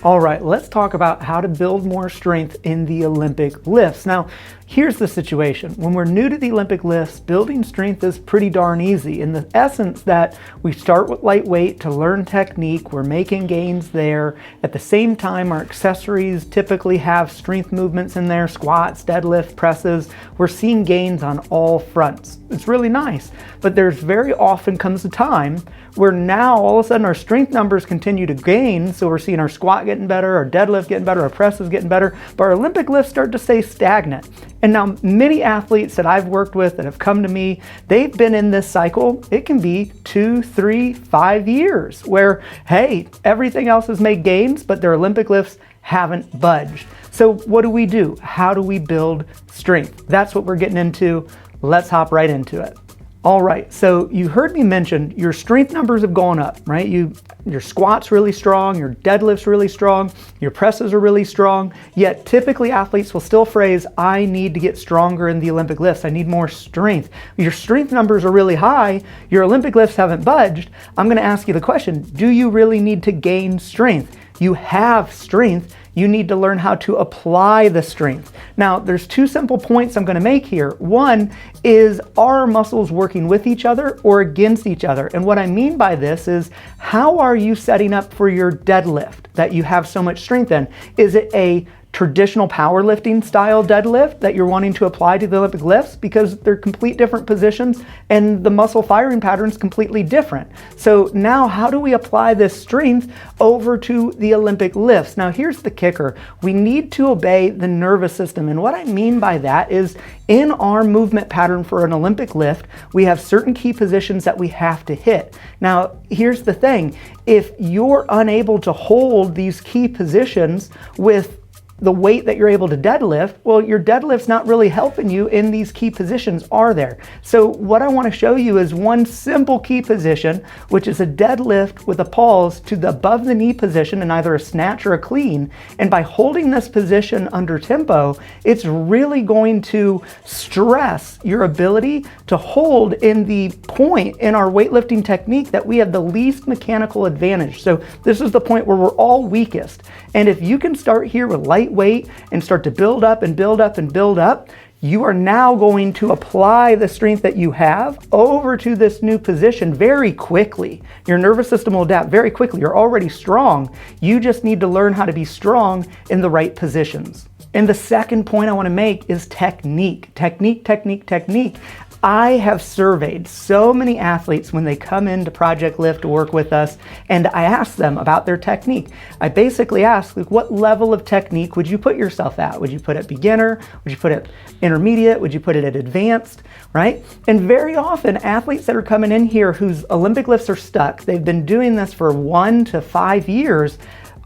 All right, let's talk about how to build more strength in the Olympic lifts. Now, here's the situation. When we're new to the Olympic lifts, building strength is pretty darn easy. In the essence that we start with lightweight to learn technique, we're making gains there. At the same time, our accessories typically have strength movements in there, squats, deadlift, presses. We're seeing gains on all fronts. It's really nice, but there's very often comes a time where now all of a sudden our strength numbers continue to gain. So we're seeing our squat getting better, our deadlift getting better, our presses getting better, but our Olympic lifts start to stay stagnant. And now many athletes that I've worked with that have come to me, they've been in this cycle. It can be 2, 3, 5 years where, hey, everything else has made gains, but their Olympic lifts haven't budged. So what do? How do we build strength? That's what we're getting into. Let's hop right into it. All right, so you heard me mention your strength numbers have gone up, right? Your squat's really strong, your deadlift's really strong, your presses are really strong, yet typically athletes will still phrase, I need to get stronger in the Olympic lifts, I need more strength. Your strength numbers are really high, your Olympic lifts haven't budged. I'm gonna ask you the question, do you really need to gain strength? You have strength, you need to learn how to apply the strength. Now, there's 2 simple points I'm gonna make here. One is, are our muscles working with each other or against each other? And what I mean by this is, how are you setting up for your deadlift that you have so much strength in? Is it a traditional powerlifting style deadlift that you're wanting to apply to the Olympic lifts? Because they're complete different positions and the muscle firing pattern is completely different. So now how do we apply this strength over to the Olympic lifts? Now here's the kicker. We need to obey the nervous system. And what I mean by that is, in our movement pattern for an Olympic lift, we have certain key positions that we have to hit. Now, here's the thing. If you're unable to hold these key positions with the weight that you're able to deadlift, well, your deadlift's not really helping you in these key positions, are there? So what I want to show you is one simple key position, which is a deadlift with a pulse to the above the knee position in either a snatch or a clean. And by holding this position under tempo, it's really going to stress your ability to hold in the point in our weightlifting technique that we have the least mechanical advantage. So this is the point where we're all weakest. And if you can start here with light weight and start to build up and build up and build up, you are now going to apply the strength that you have over to this new position very quickly. Your nervous system will adapt very quickly. You're already strong. You just need to learn how to be strong in the right positions. And the second point I want to make is technique. Technique. I have surveyed so many athletes when they come into Project Lift to work with us, and I ask them about their technique. I basically ask, like, what level of technique would you put yourself at? Would you put it beginner? Would you put it intermediate? Would you put it at advanced, right? And very often athletes that are coming in here whose Olympic lifts are stuck, they've been doing this for 1 to 5 years,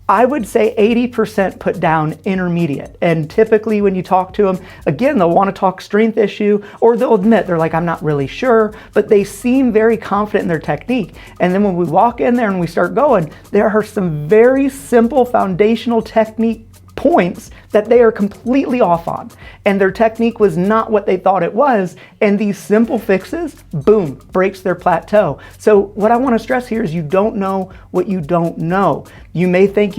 I would say 80% put down intermediate. And typically when you talk to them, again, they'll want to talk strength issue, or they'll admit, they're like, I'm not really sure, but they seem very confident in their technique. And then when we walk in there and we start going, there are some very simple foundational technique points that they are completely off on, and their technique was not what they thought it was, and these simple fixes, boom, breaks their plateau. So what I want to stress here is, you don't know what you don't know. You may think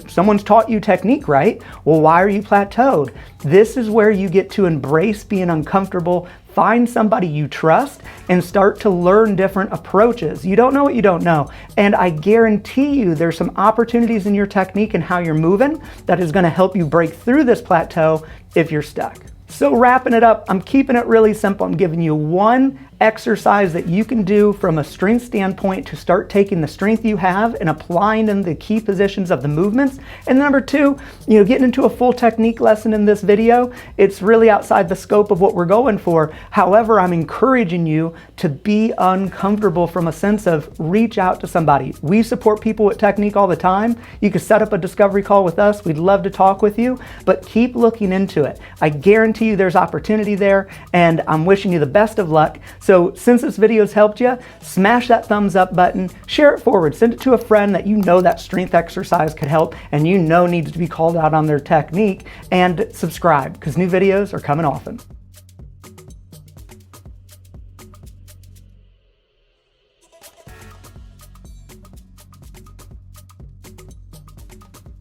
someone's taught you technique, right? Well, why are you plateaued? This is where you get to embrace being uncomfortable, find somebody you trust, and start to learn different approaches. You don't know what you don't know. And I guarantee you there's some opportunities in your technique and how you're moving that is going to help you break through this plateau if you're stuck. So wrapping it up, I'm keeping it really simple. I'm giving you one exercise that you can do from a strength standpoint to start taking the strength you have and applying in the key positions of the movements. And number 2, getting into a full technique lesson in this video, it's really outside the scope of what we're going for. However, I'm encouraging you to be uncomfortable from a sense of reach out to somebody. We support people with technique all the time. You can set up a discovery call with us. We'd love to talk with you, but keep looking into it. I guarantee you there's opportunity there, and I'm wishing you the best of luck. So since this video has helped you, smash that thumbs up button, share it forward, send it to a friend that you know that strength exercise could help and you know needs to be called out on their technique, and subscribe because new videos are coming often.